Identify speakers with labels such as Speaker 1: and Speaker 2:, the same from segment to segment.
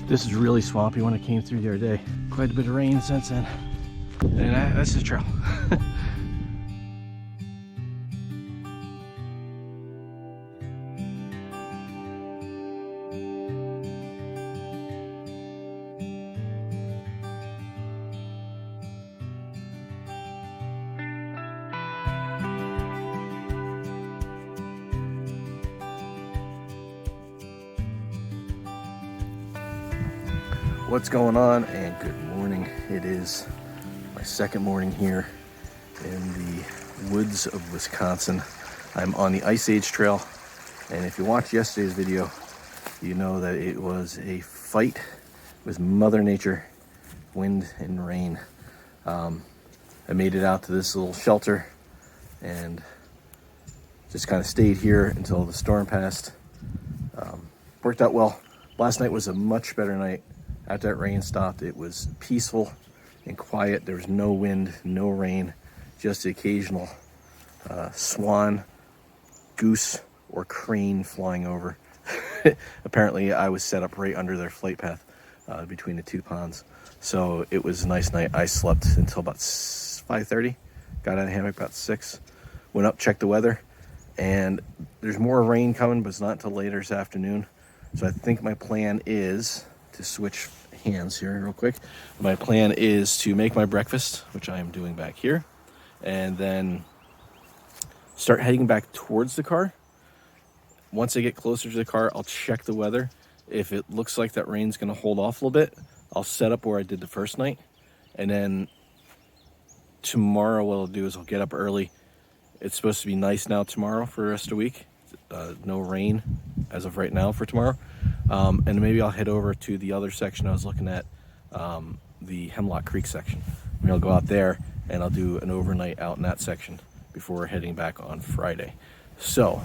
Speaker 1: This is really swampy when I came through the other day. Quite a bit of rain since then. And that's the trail. What's going on, and good morning. It is my second morning here in the woods of Wisconsin. I'm on the Ice Age Trail, and if you watched yesterday's video, you know that it was a fight with Mother Nature, wind and rain. I made it out to this little shelter and just kind of stayed here until the storm passed. Worked out well. Last night was a much better night. After that rain stopped, it was peaceful and quiet. There was no wind, no rain, just the occasional swan, goose, or crane flying over. Apparently, I was set up right under their flight path between the two ponds. So it was a nice night. I slept until about 5:30. Got out of the hammock about 6. Went up, checked the weather, and there's more rain coming, but it's not until later this afternoon. So I think my plan is to switch hands here real quick. My plan is to make my breakfast, which I am doing back here, and then start heading back towards the car. Once I get closer to the car, I'll check the weather. If it looks like that rain's going to hold off a little bit, I'll set up where I did the first night, and then tomorrow what I'll do is I'll get up early. It's supposed to be nice now tomorrow for the rest of the week. No rain as of right now for tomorrow. And maybe I'll head over to the other section I was looking at, the Hemlock Creek section. Maybe I'll go out there and I'll do an overnight out in that section before heading back on Friday. So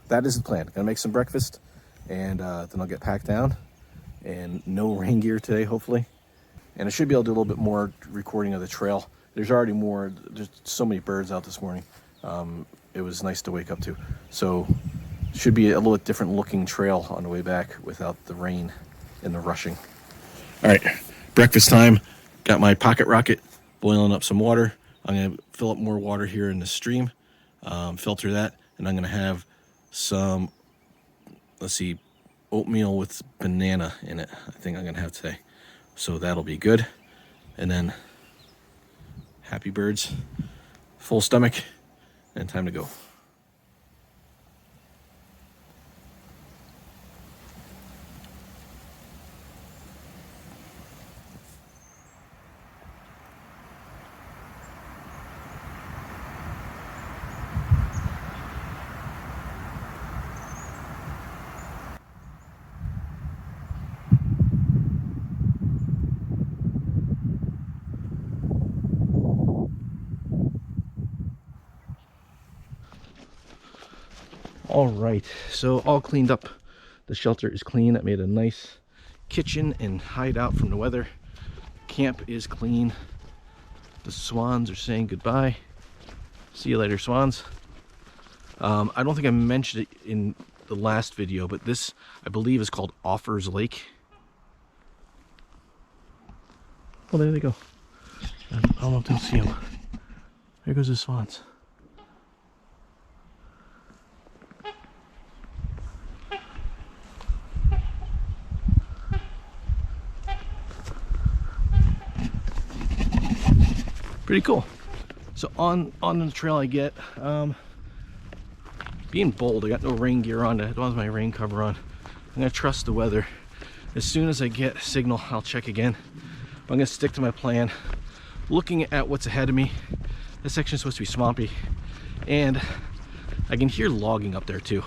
Speaker 1: that is the plan. Gonna make some breakfast, and then I'll get packed down, and no rain gear today, hopefully. And I should be able to do a little bit more recording of the trail. There's so many birds out this morning. It was nice to wake up to. So should be a little bit different looking trail on the way back without the rain and the rushing. All right, breakfast time. Got my pocket rocket boiling up some water. I'm gonna fill up more water here in the stream, filter that, and I'm gonna have some, oatmeal with banana in it. I think I'm gonna have today. So that'll be good. And then happy birds, full stomach, and time to go. All right, so all cleaned up. The shelter is clean. I made a nice kitchen and hideout from the weather. Camp is clean. The swans are saying goodbye. See you later, swans. I don't think I mentioned it in the last video, but this, I believe, is called Offers Lake. Oh, there they go. I don't know if they'll see them. There goes the swans. Pretty cool. So on the trail I get, being bold, I got no rain gear on, I don't have my rain cover on. I'm gonna trust the weather. As soon as I get a signal, I'll check again. But I'm gonna stick to my plan. Looking at what's ahead of me, this section is supposed to be swampy, and I can hear logging up there too.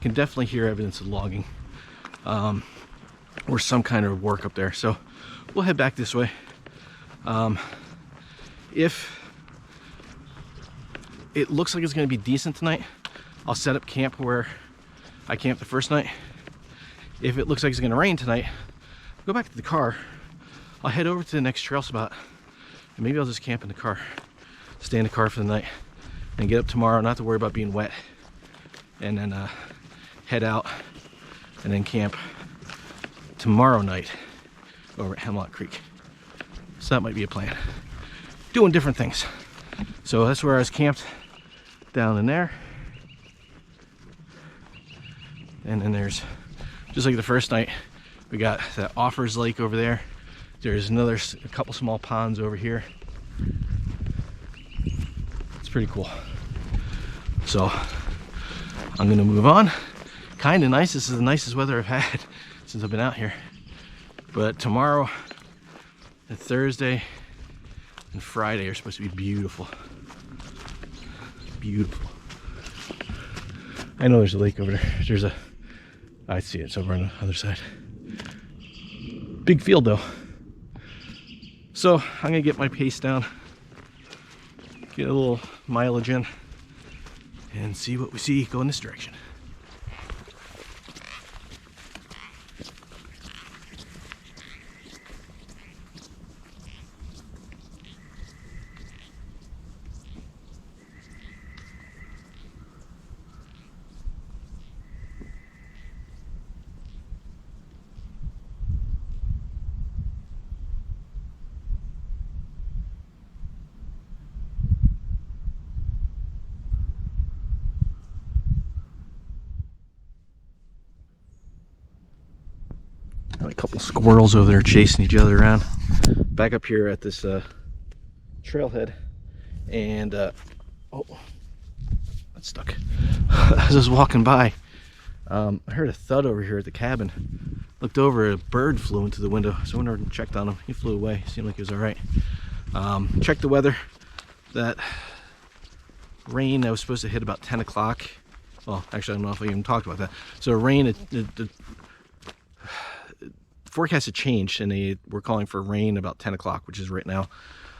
Speaker 1: Can definitely hear evidence of logging, or some kind of work up there. So we'll head back this way. If it looks like it's going to be decent tonight, I'll set up camp where I camped the first night. If it looks like it's going to rain tonight, I'll go back to the car. I'll head over to the next trail spot, and maybe I'll just camp in the car, stay in the car for the night, and get up tomorrow, not to worry about being wet, and then head out and then camp tomorrow night over at Hemlock Creek. So that might be a plan. Doing different things. So that's where I was camped, down in there. And then there's, just like the first night, we got that Offers Lake over there. There's a couple small ponds over here. It's pretty cool. So I'm gonna move on. Kind of nice. This is the nicest weather I've had since I've been out here. But tomorrow and Thursday and Friday are supposed to be beautiful. Beautiful. I know there's a lake over there. I see it. It's over on the other side. Big field though. So I'm gonna get my pace down, get a little mileage in, and see what we see go in this direction. A couple squirrels over there chasing each other around. Back up here at this trailhead, and oh, that's stuck. As I was walking by, I heard a thud over here at the cabin. Looked over, a bird flew into the window, so I went over and checked on him. He flew away. Seemed like he was all right. Checked the weather. That rain that was supposed to hit about 10 o'clock. Well, actually, I don't know if I even talked about that. So rain, the forecast had changed, and they were calling for rain about 10 o'clock, which is right now.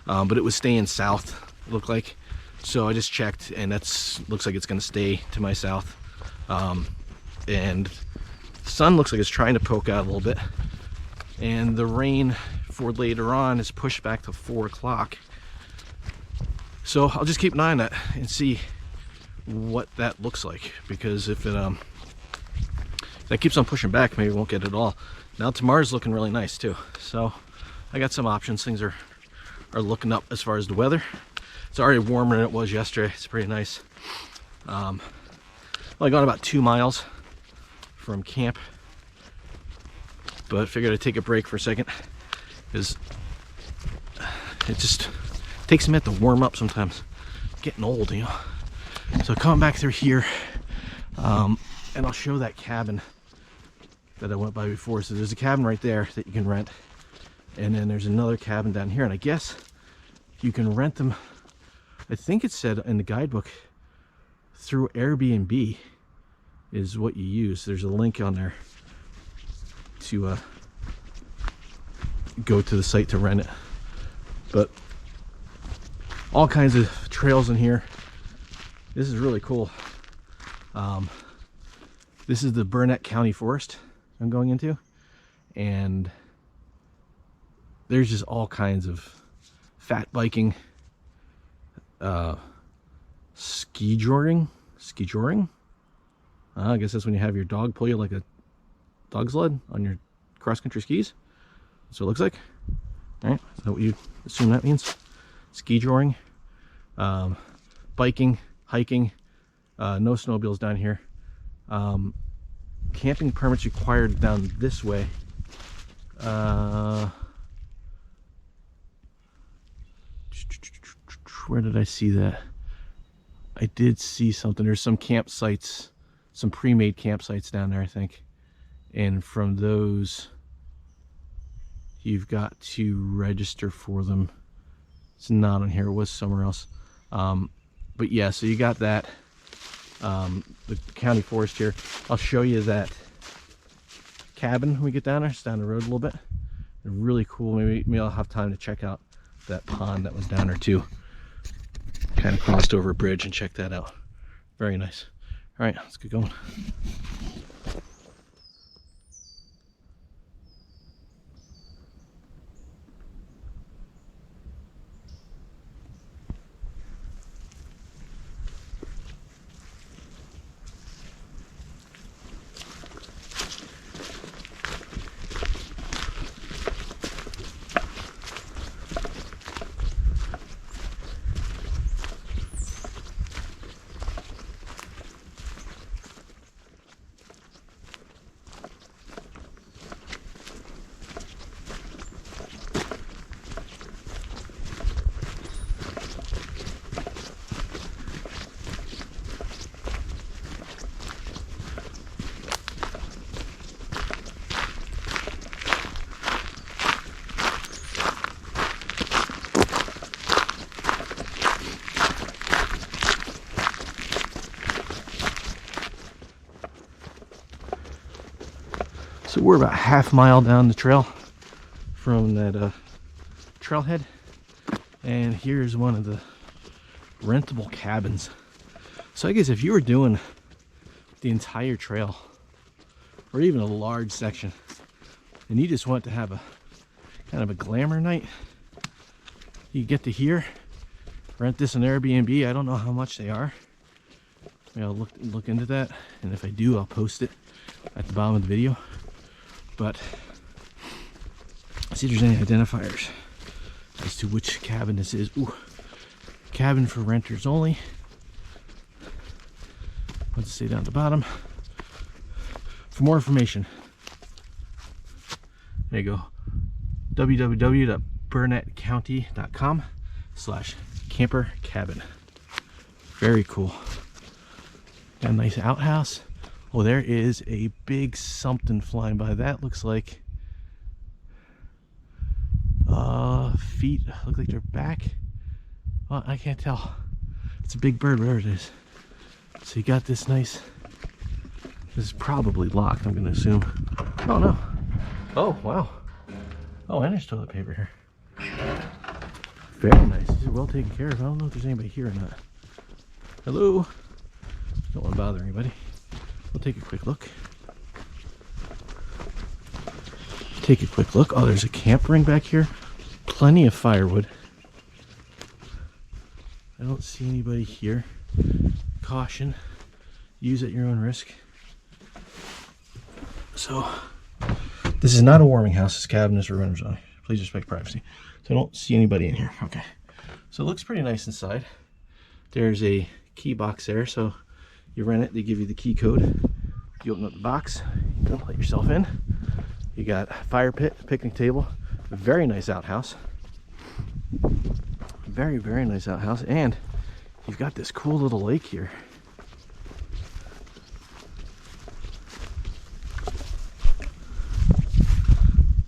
Speaker 1: But it was staying south, it looked like. So I just checked, and looks like it's going to stay to my south. And the sun looks like it's trying to poke out a little bit. And the rain for later on is pushed back to 4 o'clock. So I'll just keep an eye on that and see what that looks like. Because if that keeps on pushing back, maybe we won't get it all. Now tomorrow's looking really nice too. So I got some options. Things are looking up as far as the weather. It's already warmer than it was yesterday. It's pretty nice. Well, I got about 2 miles from camp, but figured I'd take a break for a second because it just takes a minute to warm up sometimes. Getting old, you know. So coming back through here, and I'll show that cabin that I went by before. So there's a cabin right there that you can rent, and then there's another cabin down here, and I guess you can rent them, I think it said in the guidebook, through Airbnb is what you use. There's a link on there to go to the site to rent it. But all kinds of trails in here. This is really cool. This is the Burnett County Forest I'm going into, and there's just all kinds of fat biking, ski joring. I guess that's when you have your dog pull you like a dog sled on your cross-country skis. That's what it looks like. All right, is that what you assume that means? Ski joring, biking, hiking, no snowmobiles down here. Camping permits required down this way. Where did I see that? I did see something. There's some campsites, some pre-made campsites down there, I think. And from those, you've got to register for them. It's not on here. It was somewhere else. But yeah, so you got that. The county forest here. I'll show you that cabin when we get down there. It's down the road a little bit. They're really cool. Maybe I'll have time to check out that pond that was down there too. Kind of crossed over a bridge and check that out. Very nice. All right, let's get going. So we're about half mile down the trail from that trailhead, and here's one of the rentable cabins. So I guess if you were doing the entire trail, or even a large section, and you just want to have a kind of a glamour night, you get to here, rent this on Airbnb. I don't know how much they are. Maybe I'll look into that, and if I do, I'll post it at the bottom of the video. But see if there's any identifiers as to which cabin this is. Ooh, cabin for renters only. What's it say down at the bottom? For more information, there you go. www.burnettcounty.com/camper cabin. Very cool. Got a nice outhouse. Oh, there is a big something flying by. That looks like feet. Look like they're back. Well, I can't tell. It's a big bird, whatever it is. So you got this nice. This is probably locked, I'm gonna assume. Oh no. Oh wow. Oh, and there's toilet paper here. Very nice. These are well taken care of. I don't know if there's anybody here or not. Hello. Don't want to bother anybody. We'll take a quick look. Take a quick look. Oh, there's a camp ring back here. Plenty of firewood. I don't see anybody here. Caution. Use at your own risk. So, this is not a warming house. This cabin is for renters only. Please respect privacy. So I don't see anybody in here. Okay. So it looks pretty nice inside. There's a key box there. So you rent it, they give you the key code. You open up the box, you can let yourself in. You got a fire pit, picnic table, a very nice outhouse. Very, very nice outhouse. And you've got this cool little lake here.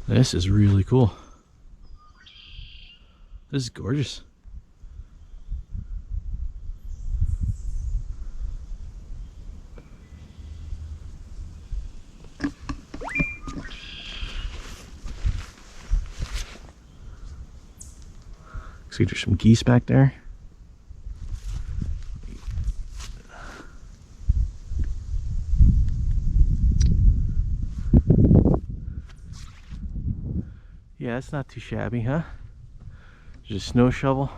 Speaker 1: This is really cool. This is gorgeous. Looks like there's some geese back there. Yeah, it's not too shabby, huh? There's a snow shovel,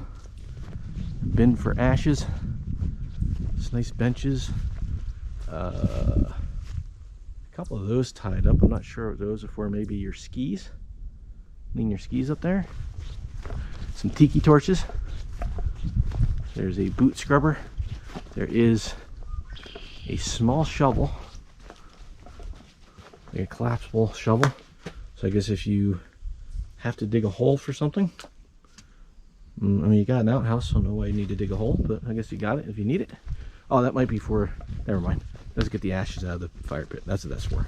Speaker 1: bin for ashes, some nice benches, a couple of those tied up. I'm not sure what those are for. Maybe your skis, lean your skis up there. Some tiki torches. There's a boot scrubber. There is a small shovel, like a collapsible shovel. So I guess if you have to dig a hole for something, I mean, you got an outhouse, so I don't know why you need to dig a hole, but I guess you got it if you need it. Oh, that might be for, never mind. Let's get the ashes out of the fire pit. That's what that's for.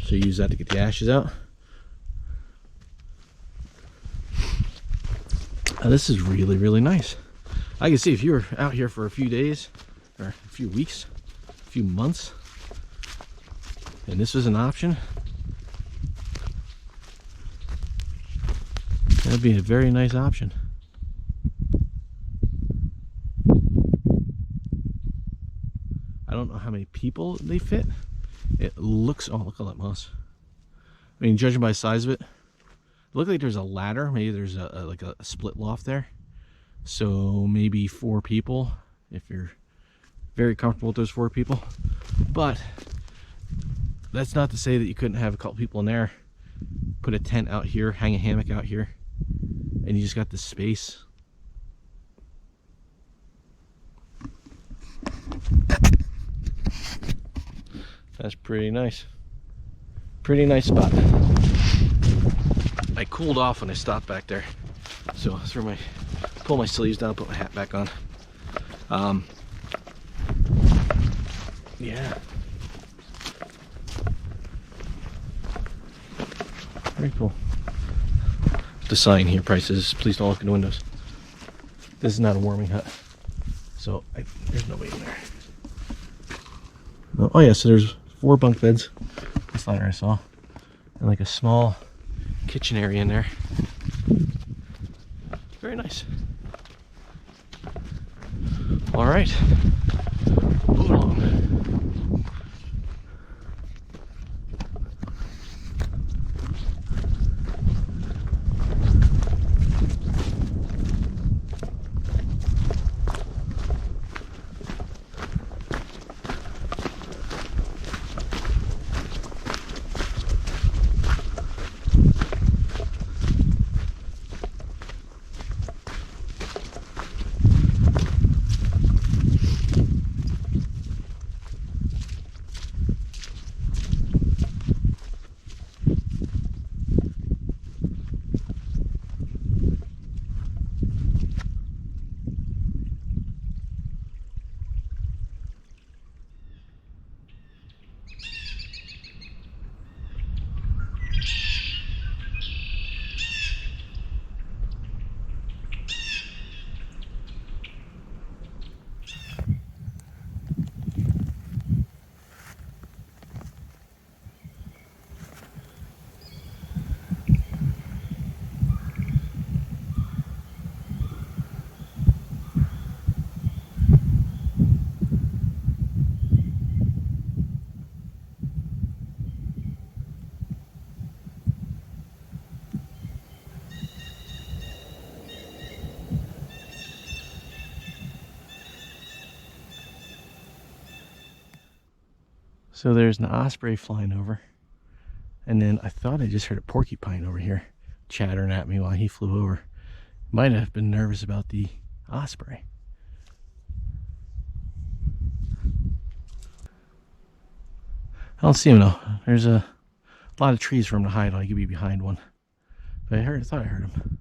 Speaker 1: So you use that to get the ashes out. Now, this is really, really nice. I can see if you were out here for a few days, or a few weeks, a few months, and this was an option, that'd be a very nice option. I don't know how many people they fit. It looks, oh, look at all that moss. I mean, judging by the size of it, it looks like there's a ladder. Maybe there's like a split loft there. So maybe 4 people, if you're very comfortable with those 4 people. But that's not to say that you couldn't have a couple people in there, put a tent out here, hang a hammock out here, and you just got this space. That's pretty nice. Pretty nice spot. I cooled off when I stopped back there. So I pull my sleeves down, put my hat back on. Yeah. Very cool. The sign here, prices, please don't look in the windows. This is not a warming hut. So there's nobody in there. Oh yeah, so there's 4 bunk beds. This ladder I saw. and like a small kitchen area in there. Very nice. All right, move along. So there's an osprey flying over, and then I thought I just heard a porcupine over here chattering at me while he flew over. Might have been nervous about the osprey. I don't see him though. There's a lot of trees for him to hide on. He could be behind one. But I thought I heard him.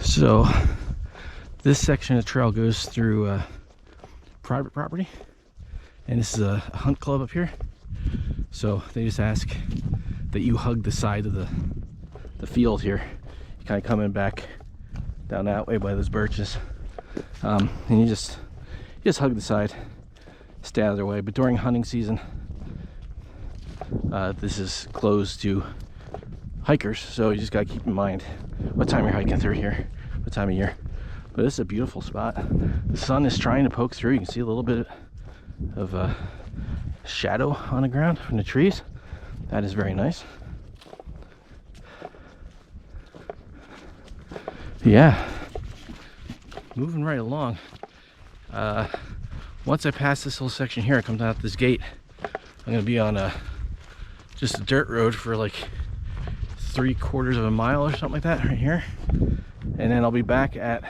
Speaker 1: So this section of the trail goes through private property, and this is a hunt club up here. So they just ask that you hug the side of the field here. You kind of come in back down that way by those birches, and you just hug the side, stay out of their way. But during hunting season, this is closed to hikers, so you just gotta keep in mind what time you're hiking through here, what time of year. But this is a beautiful spot. The sun is trying to poke through. You can see a little bit of shadow on the ground from the trees. That is very nice. Yeah, moving right along. Once I pass this little section here, I come out this gate, I'm gonna be on just a dirt road for like 3/4 of a mile or something like that right here, and then I'll be back at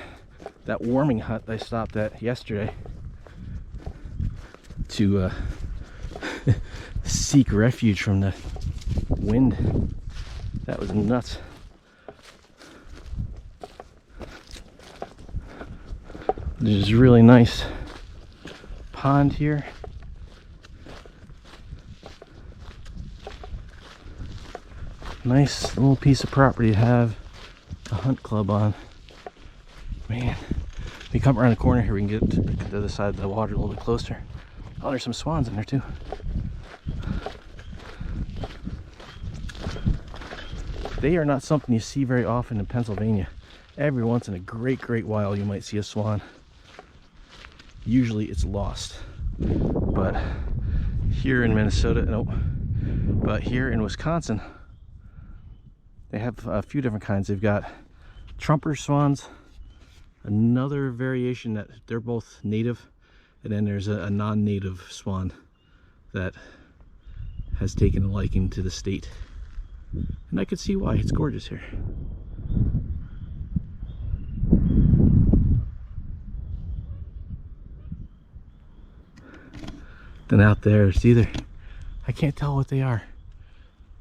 Speaker 1: that warming hut that I stopped at yesterday to seek refuge from the wind. That was nuts. There's a really nice pond here. Nice little piece of property to have a hunt club on. Man, if we come around the corner here, we can get to the other side of the water a little bit closer. Oh, there's some swans in there too. They are not something you see very often in Pennsylvania. Every once in a great while you might see a swan. Usually it's lost. But here in Minnesota, nope. But here in Wisconsin, they have a few different kinds. They've got trumper swans, another variation that they're both native, and then there's a non-native swan that has taken a liking to the state. And I could see why. It's gorgeous here. Then out there, it's either, I can't tell what they are.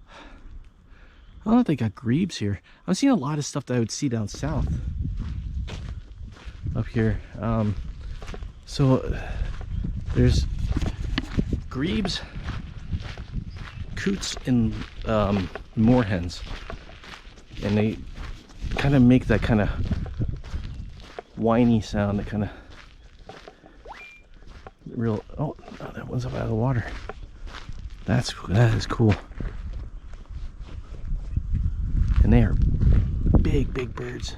Speaker 1: I don't know if they got grebes here. I'm seeing a lot of stuff that I would see down south. Up here. So there's grebes, coots, and moorhens. And they kind of make that kind of whiny sound, that kind of real, oh, that one's up out of the water. That is cool. And they are big birds,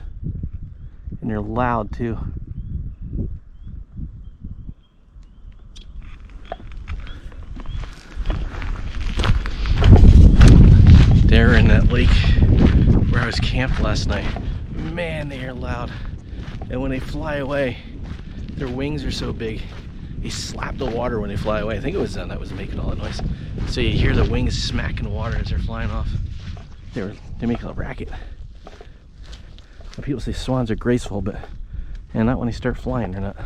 Speaker 1: and they're loud too. They're in that lake where I was camped last night. Man, they are loud. And when they fly away, their wings are so big, they slap the water when they fly away. I think it was them that was making all the noise. So you hear the wings smacking the water as they're flying off. They're making a racket. People say swans are graceful, but not when they start flying, they're not.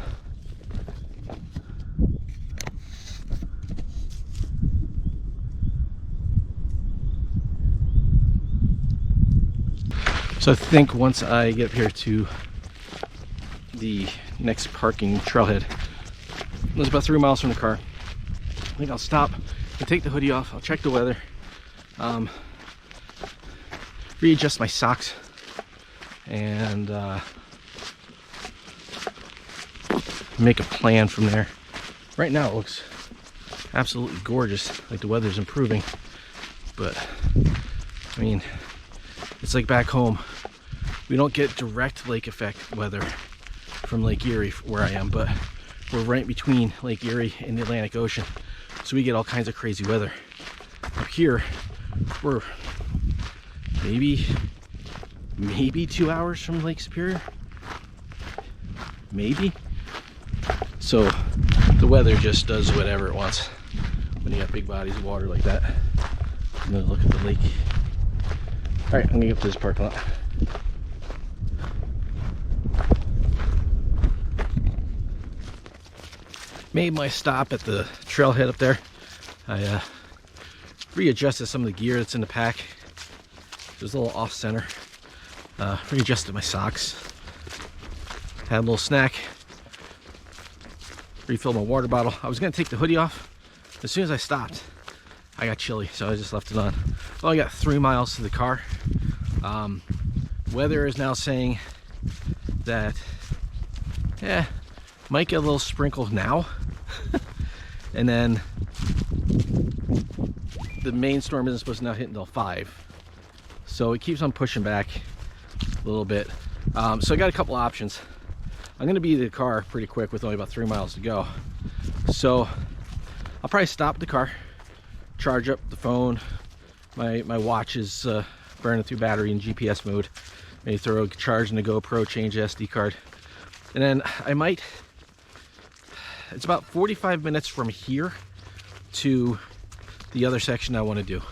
Speaker 1: So I think once I get up here to the next parking trailhead, it's about 3 miles from the car, I think I'll stop and take the hoodie off. I'll check the weather, readjust my socks, and make a plan from there. Right now it looks absolutely gorgeous, like the weather's improving, but I mean, it's like back home. We don't get direct lake effect weather from Lake Erie where I am, but we're right between Lake Erie and the Atlantic Ocean, so we get all kinds of crazy weather. Up here, we're maybe 2 hours from Lake Superior, maybe. So the weather just does whatever it wants when you have big bodies of water like that. I'm gonna look at the lake. All right, I'm gonna get up to this parking lot. Made my stop at the trailhead up there. I readjusted some of the gear that's in the pack. It was a little off center. Readjusted my socks. Had a little snack. Refilled my water bottle. I was gonna take the hoodie off. As soon as I stopped, I got chilly, so I just left it on. Well, I got 3 miles to the car. Weather is now saying that, might get a little sprinkle now. And then the main storm isn't supposed to not hit until 5. So it keeps on pushing back a little bit. So I got a couple options. I'm gonna be in the car pretty quick with only about 3 miles to go. So I'll probably stop the car, charge up the phone. My watch is burning through battery in GPS mode. Maybe throw a charge in the GoPro, change the SD card. And then I might, it's about 45 minutes from here to the other section I want to do,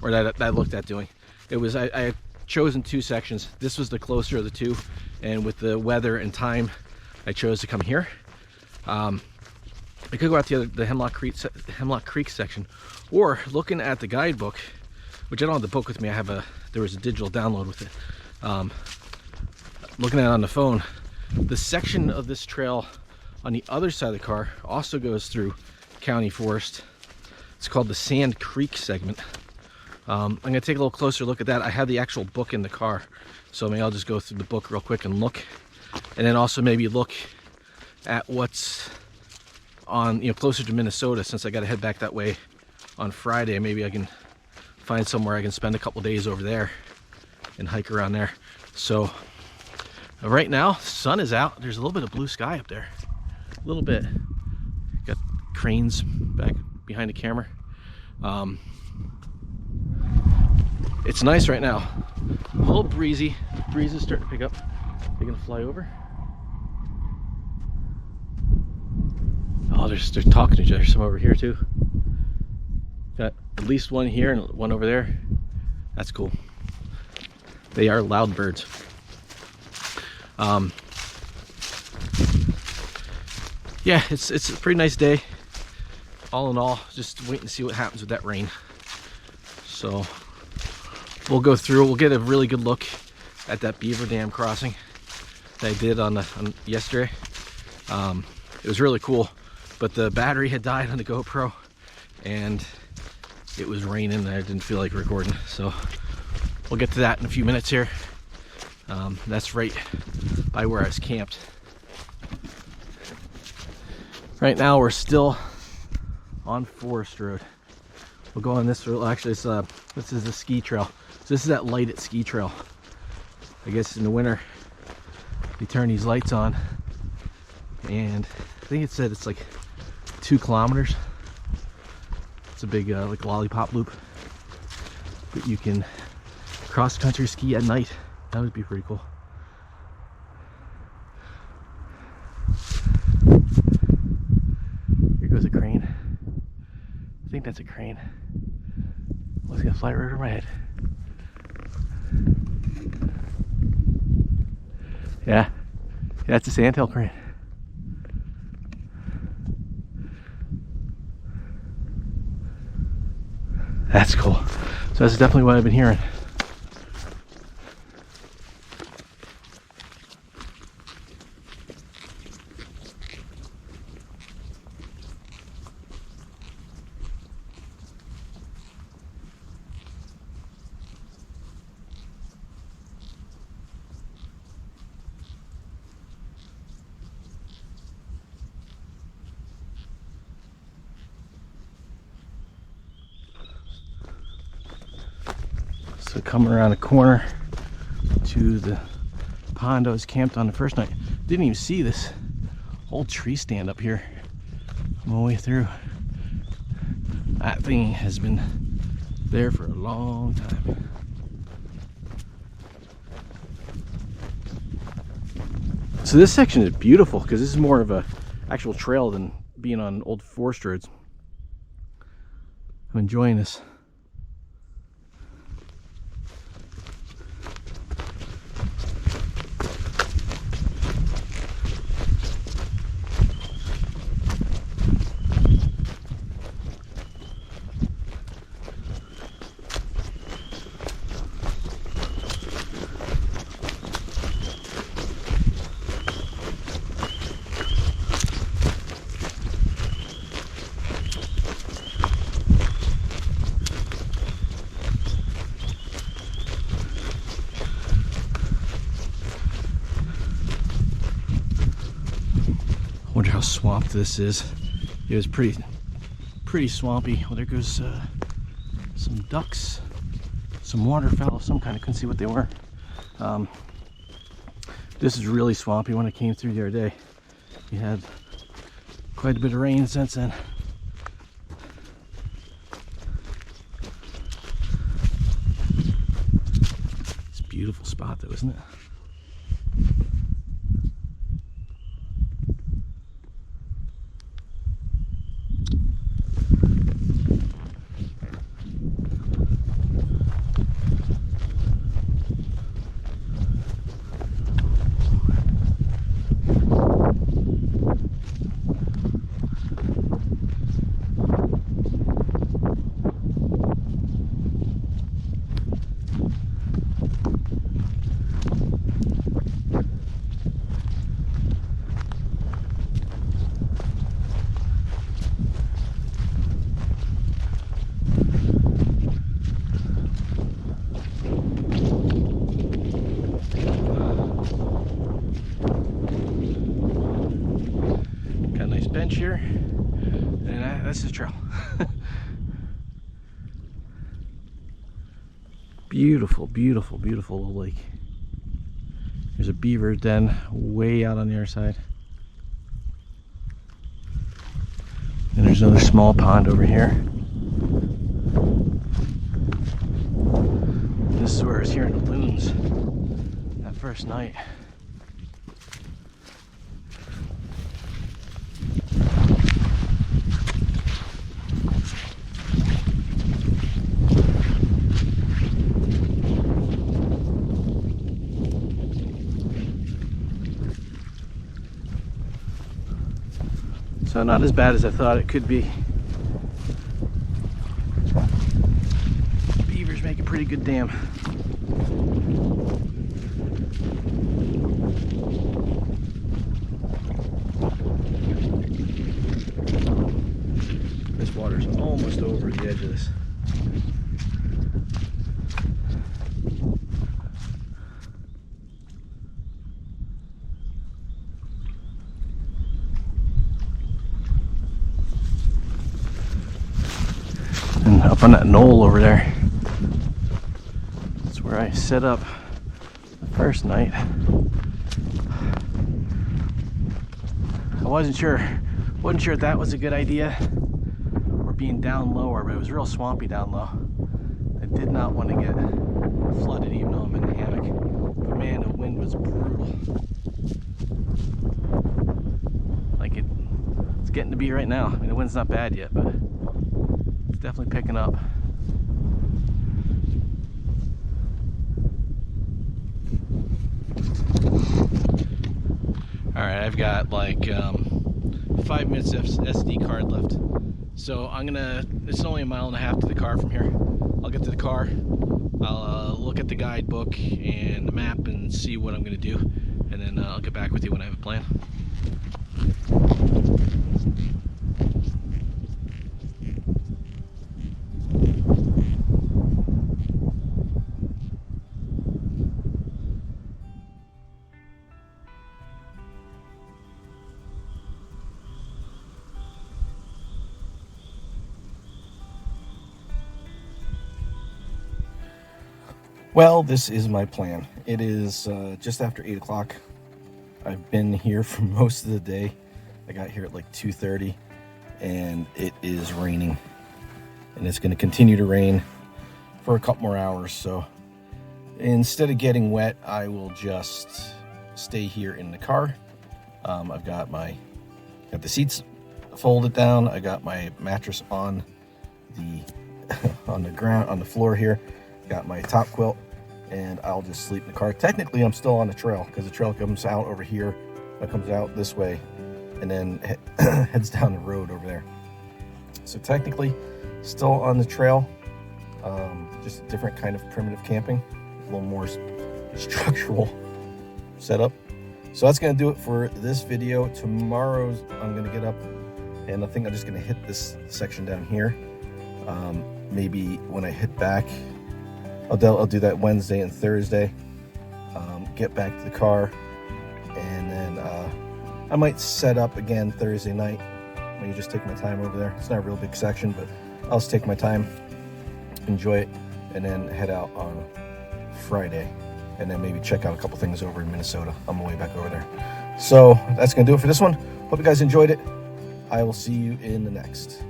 Speaker 1: or that I looked at doing. It was, I had chosen 2 sections. This was the closer of the 2, and with the weather and time, I chose to come here. I could go out the Hemlock Creek section, or looking at the guidebook, which I don't have the book with me. I have there was a digital download with it. Looking at it on the phone, the section of this trail on the other side of the car also goes through county forest. It's called the Sand Creek segment. I'm gonna take a little closer look at that. I have the actual book in the car, so maybe I'll just go through the book real quick and look, and then also maybe look at what's on, closer to Minnesota, since I got to head back that way on Friday. Maybe I can find somewhere I can spend a couple days over there and hike around there. So right now, the sun is out. There's a little bit of blue sky up there. A little bit. Got cranes back behind the camera. It's nice right now. A little breezy. The breeze is starting to pick up. They're gonna fly over. Oh, they're talking to each other. Some over here too. Got at least one here and one over there. That's cool. They are loud birds. Yeah, it's a pretty nice day. all in all, just waiting to see what happens with that rain. So we'll go through, we'll get a really good look at that beaver dam crossing that I did on yesterday. It was really cool, but the battery had died on the GoPro and it was raining and I didn't feel like recording. So we'll get to that in a few minutes here. That's right by where I was camped. Right now we're still on Forest Road. We'll go on this road. Actually, this is a ski trail. So this is that lighted ski trail. I guess in the winter they turn these lights on, and I think it said it's like 2 kilometers. It's a big like lollipop loop, but you can cross country ski at night. That would be pretty cool. Here goes a crane. I think that's a crane. Oh, it's gonna fly right over my head. Yeah, that's a sandhill crane. That's cool. So that's definitely what I've been hearing. So coming around the corner to the pond I was camped on the first night. Didn't even see this whole tree stand up here all the way through. That thing has been there for a long time. So this section is beautiful because this is more of a actual trail than being on old forest roads. I'm enjoying this. Wonder how swamped this is. It was pretty swampy. Well, there goes some ducks, some waterfowl of some kind. I couldn't see what they were. This is really swampy. When I came through the other day, we had quite a bit of rain since then. It's a beautiful spot though, isn't it? Bench here, and that's the trail. Beautiful, beautiful, beautiful little lake. There's a beaver den way out on the other side. And there's another small pond over here. This is where I was hearing the loons that first night. So not as bad as I thought it could be. pretty good dam. This water's almost over the edge of this. And up on that knoll over there, that's where I set up the first night. I wasn't sure if that was a good idea or being down lower, but it was real swampy down low. I did not want to get flooded even though I'm in the hammock. But man, the wind was brutal. Like it's getting to be right now. I mean, the wind's not bad yet, but it's definitely picking up. Alright, I've got like 5 minutes SD card left. So it's only 1.5 miles to the car from here. I'll get to the car, I'll look at the guidebook and the map and see what I'm gonna do. And then I'll get back with you when I have a plan. Well, this is my plan. It is just after 8 o'clock. I've been here for most of the day. I got here at like 2:30 and it is raining. And it's going to continue to rain for a couple more hours. So instead of getting wet, I will just stay here in the car. I've got the seats folded down. I got my mattress on the ground, on the floor here. Got my top quilt, and I'll just sleep in the car. Technically, I'm still on the trail because the trail comes out over here. It comes out this way and then heads down the road over there. So technically, still on the trail, just a different kind of primitive camping, a little more structural setup. So that's going to do it for this video. Tomorrow, I'm going to get up, and I think I'm just going to hit this section down here. Maybe when I hit back, I'll do that Wednesday and Thursday, get back to the car, and then I might set up again Thursday night. Maybe just take my time over there. It's not a real big section, but I'll just take my time, enjoy it, and then head out on Friday, and then maybe check out a couple things over in Minnesota on my way back over there. So that's going to do it for this one. Hope you guys enjoyed it. I will see you in the next.